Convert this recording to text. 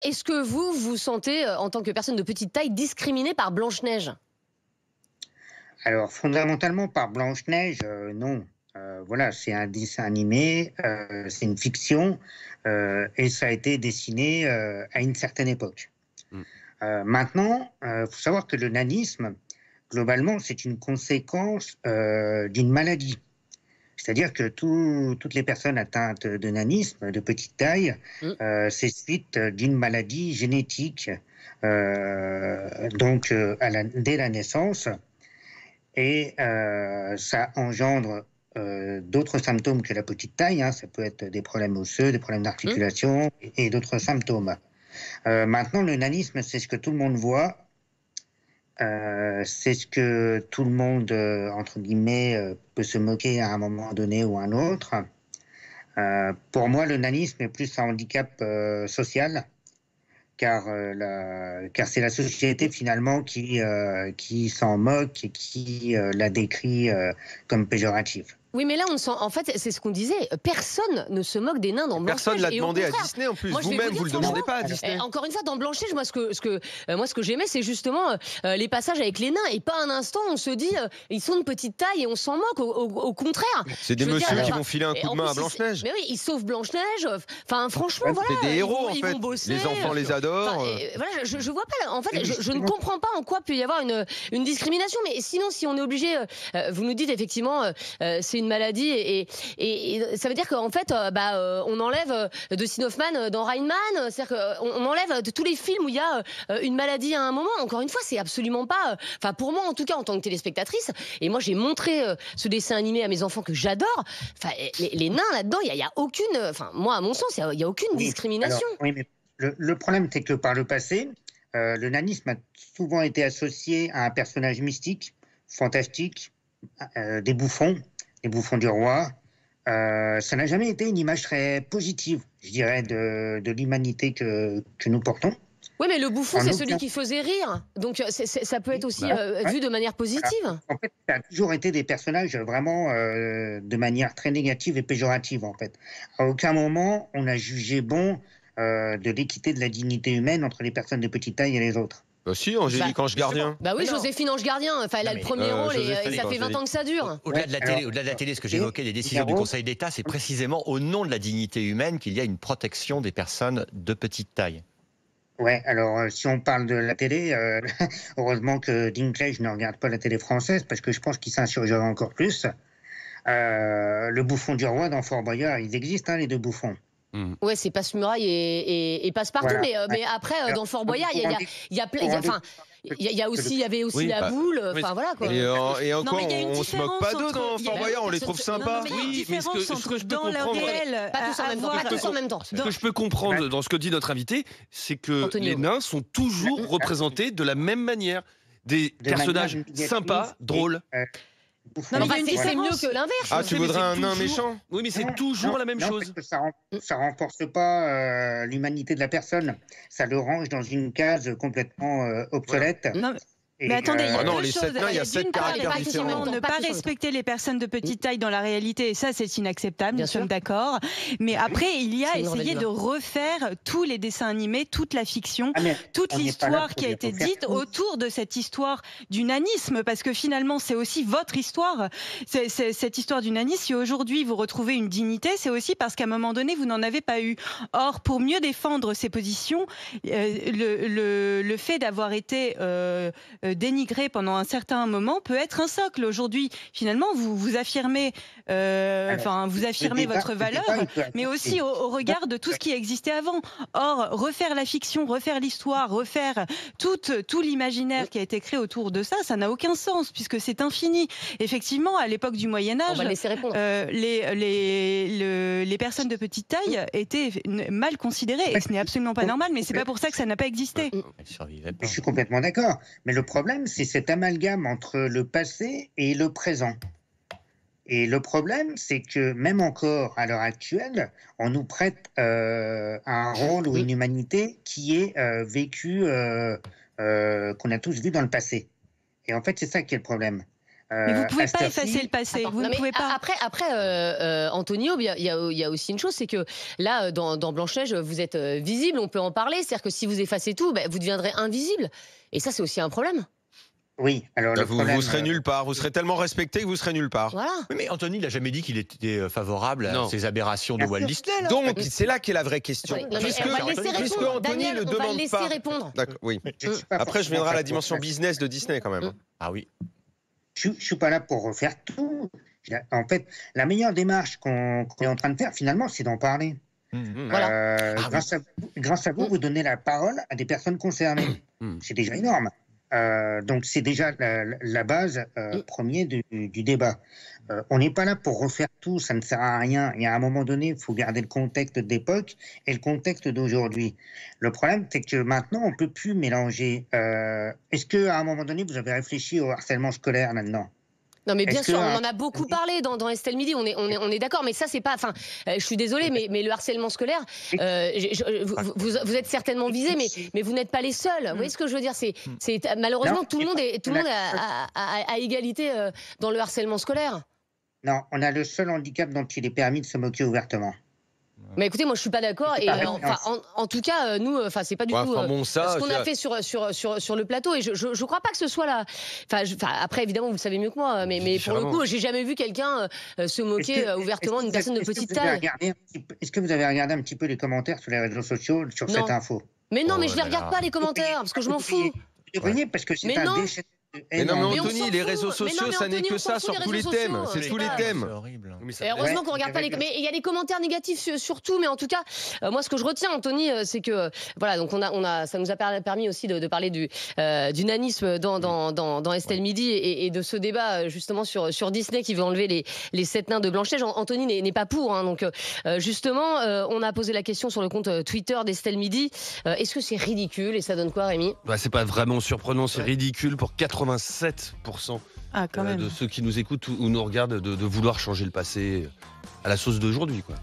Est-ce que vous vous sentez, en tant que personne de petite taille, discriminée par Blanche-Neige? Alors fondamentalement par Blanche-Neige, non. Voilà, c'est un dessin animé, c'est une fiction, et ça a été dessiné, à une certaine époque. Mmh. Maintenant, faut savoir que le nanisme, globalement, c'est une conséquence, d'une maladie. C'est-à-dire que toutes les personnes atteintes de nanisme, de petite taille, Mmh. c'est suite d'une maladie génétique, donc dès la naissance. Et ça engendre d'autres symptômes que la petite taille, hein. Ça peut être des problèmes osseux, des problèmes Mmh. d'articulation et d'autres symptômes. Maintenant, le nanisme, c'est ce que tout le monde voit. C'est ce que tout le monde, entre guillemets, peut se moquer à un moment donné ou à un autre. Pour moi, le nanisme est plus un handicap social, car c'est la société finalement qui s'en moque et qui la décrit comme péjorative. Oui, mais là, on sent en fait, c'est ce qu'on disait, personne ne se moque des nains dans Personne Blanche-Neige l'a et au demandé à contraire. Disney en plus. Moi, je vais Vous-même, vous dire vous le demandez franchement, pas à Disney. encore une fois, dans Blanche-Neige, moi, ce que j'aimais, c'est justement les passages avec les nains. Et pas un instant, on se dit, ils sont de petite taille et on s'en moque. Au contraire. C'est des Je veux dire, messieurs qui enfin, vont filer un et coup en de main à plus, Blanche-Neige. mais oui, ils sauvent Blanche-Neige. Enfin, franchement, Ouais, voilà. C'est des héros en Ils fait. vont bosser. Les enfants les adorent. Enfin, voilà, je vois pas. En fait, Oui, je ne comprends pas en quoi peut y avoir une discrimination. Mais sinon, si on est obligé, vous nous dites effectivement, c'est une maladie et ça veut dire qu'en fait, on enlève Dustin Hoffman dans Rain Man, c'est-à-dire qu'on enlève de tous les films où il y a une maladie à un moment. Encore une fois, c'est absolument pas. Enfin, pour moi, en tout cas, en tant que téléspectatrice, et moi, j'ai montré ce dessin animé à mes enfants que j'adore. Enfin, les nains là-dedans, il y a aucune. Enfin, moi, à mon sens, il y a aucune oui. Alors, discrimination. oui, mais le problème, c'est que par le passé, le nanisme a souvent été associé à un personnage mystique, fantastique, des bouffons du roi. Ça n'a jamais été une image très positive, je dirais, de l'humanité que nous portons. Oui, mais le bouffon, En c'est celui aucun qui faisait rire. Donc, ça peut être aussi Bah, vu de manière voilà. positive. En fait, ça a toujours été des personnages vraiment de manière très négative et péjorative, en fait. À aucun moment, on a jugé bon de l'équité, de la dignité humaine entre les personnes de petite taille et les autres. Bah si, Angélique Ange Gardien. Bah oui, Mais non. Joséphine Ange Gardien, enfin, elle a Non, le mais, premier rôle et Joséphine ça fait 20 Angélique. ans que ça dure. Au-delà de la télé, alors, au-delà de la télé, ce que et j'évoquais, des décisions du Figaro, Conseil d'État, c'est précisément au nom de la dignité humaine qu'il y a une protection des personnes de petite taille. ouais, alors si on parle de la télé, heureusement que Dinklage ne regarde pas la télé française parce que je pense qu'il s'insurgera encore plus. Le bouffon du roi dans Fort Boyard, ils existent, hein, les deux bouffons. Ouais, c'est Passe-Muraille et Passe-Partout, Voilà. mais après, Alors, dans le Fort vous Boyard, vous rendez, il y a plein, vous rendez enfin, compte il y a que aussi, le, il y avait aussi Oui, la bah, boule, mais enfin voilà quoi. Et Non, encore, mais il y a une on se moque pas différence d'eux dans entre- Fort Boyard, on les trouve Non, sympas. mais il y a une Oui, mais différence ce que entre je peux dans le comprendre, réel, Pas tous en même temps, avoir- pas tous en même temps. ce que je peux comprendre dans ce que dit notre invité, c'est que Antonio. les nains sont toujours représentés de la même manière. Des de personnages manière négative sympas, et, drôles. bouffons. Non, mais Enfin, il y a une c'est mieux différence. que l'inverse. Ah, Je tu sais, mais voudrais c'est un nain toujours- méchant? Oui, mais c'est Non, toujours la même non, chose. parce que ça renforce pas l'humanité de la personne. Ça le range dans une case complètement obsolète. Non, Et, mais attendez, il y a Ah non, deux les choses. sept nains, il y a sept D'une part, caractères effectivement, différents. ne Pas pas tous en même temps. respecter les personnes de petite taille dans la réalité, et ça, c'est inacceptable, Bien nous sûr. sommes d'accord. Mais après, il y a C'est une essayé rebelle de refaire tous les dessins animés, toute la fiction, Ah, mais toute on n'est pas là l'histoire pour qui a les été refaire dite tous. autour de cette histoire du nanisme, parce que finalement, c'est aussi votre histoire. C'est cette histoire du nanisme. Si aujourd'hui vous retrouvez une dignité, c'est aussi parce qu'à un moment donné, vous n'en avez pas eu. Or, pour mieux défendre ces positions, le fait d'avoir été dénigré pendant un certain moment peut être un socle. Aujourd'hui, finalement, vous affirmez, vous affirmez votre valeur, mais aussi au regard de tout ce qui existait avant. Or, refaire la fiction, refaire l'histoire, refaire tout l'imaginaire qui a été créé autour de ça, ça n'a aucun sens puisque c'est infini. Effectivement, à l'époque du Moyen On Âge, va le laisser répondre. les personnes de petite taille étaient mal considérées et ce n'est absolument pas normal, mais c'est pas pour ça que ça n'a pas existé. Elle survivait pas. Je suis complètement d'accord. Mais le problème, c'est cet amalgame entre le passé et le présent. Et le problème, c'est que même encore à l'heure actuelle, on nous prête un rôle ou une humanité qui est vécue, qu'on a tous vu dans le passé. Et en fait, c'est ça qui est le problème. Mais vous ne pouvez à pas cette heure-ci- effacer le passé. Attends, Vous non, ne mais pouvez pas. Après, Anthony Aube, il y a aussi une chose, c'est que là, dans Blanche-Neige, vous êtes visible, on peut en parler. C'est-à-dire que si vous effacez tout, vous deviendrez invisible. Et ça, c'est aussi un problème. Oui, alors le problème, Vous serez nulle part. Vous serez tellement respecté que vous serez nulle part. Voilà. Oui, mais Anthony, il n'a jamais dit qu'il était favorable Non. à ces aberrations de Bien Walt sûr. Disney. là. Donc, c'est là qu'est la vraie question. Ouais, non, mais Puisque, on va le laisser puisque répondre. Anthony Daniel, ne on va le demande laisser pas. répondre. D'accord, oui. je suis pas Après, je viendrai à la forcément dimension d'accord. business de Disney quand même. Ah oui. Je suis pas là pour refaire tout. En fait, la meilleure démarche qu'on est en train de faire, finalement, c'est d'en parler. Voilà. Grâce à vous, vous donnez la parole à des personnes concernées. C'est déjà énorme. Donc, c'est déjà la base première du débat. On n'est pas là pour refaire tout, ça ne sert à rien. Il y a un moment donné, il faut garder le contexte d'époque et le contexte d'aujourd'hui. Le problème, c'est que maintenant, on ne peut plus mélanger. Est-ce qu'à un moment donné, vous avez réfléchi au harcèlement scolaire là-dedans ? Non, mais bien Est-ce sûr, que, on en a beaucoup parlé dans Estelle Midi, on est d'accord, mais ça, c'est pas. Enfin, je suis désolée, mais le harcèlement scolaire, vous êtes certainement visés, mais vous n'êtes pas les seuls. Vous voyez ce que je veux dire ? Malheureusement, Non, tout le monde est à égalité dans le harcèlement scolaire. Non, on a le seul handicap dont il est permis de se moquer ouvertement. Mais écoutez, moi je suis pas d'accord. C'est Et pareil, en tout cas, nous, c'est pas du Ouais, tout enfin bon, ça, ce qu'on a fait sur le plateau. Et je crois pas que ce soit là. Après, évidemment, vous le savez mieux que moi. Mais pour le coup, j'ai jamais vu quelqu'un se moquer ouvertement d'une personne de petite taille. Est-ce que vous avez regardé un petit peu les commentaires sur les réseaux sociaux sur Non. cette info ? Mais non, Oh mais je les là regarde là. pas les commentaires parce que je m'en fous. Vous devriez parce que c'est Mais un non. déchet. Mais non, mais Mais on Anthony, s'en les fout. réseaux Mais non, sociaux, mais ça n'est Anthony, que on s'en ça fout sur des tous les réseaux thèmes. sociaux, C'est c'est tous les pas- thèmes. C'est horrible. Oui, mais ça- Et heureusement Ouais, qu'on regarde pas les. ouais. Mais il y a des commentaires négatifs sur tout. Mais en tout cas, moi, ce que je retiens, Anthony, c'est que voilà, donc ça nous a permis aussi de parler du nanisme dans Estelle Midi et de ce débat justement sur Disney qui veut enlever les 7 nains de Blanche-Neige. Anthony n'est pas pour. Hein, donc justement, on a posé la question sur le compte Twitter d'Estelle Midi. Est-ce que c'est ridicule et ça donne quoi, Rémi ? C'est pas vraiment surprenant, c'est ridicule pour 87% Ah, quand même. de ceux qui nous écoutent ou nous regardent de vouloir changer le passé à la sauce d'aujourd'hui, quoi.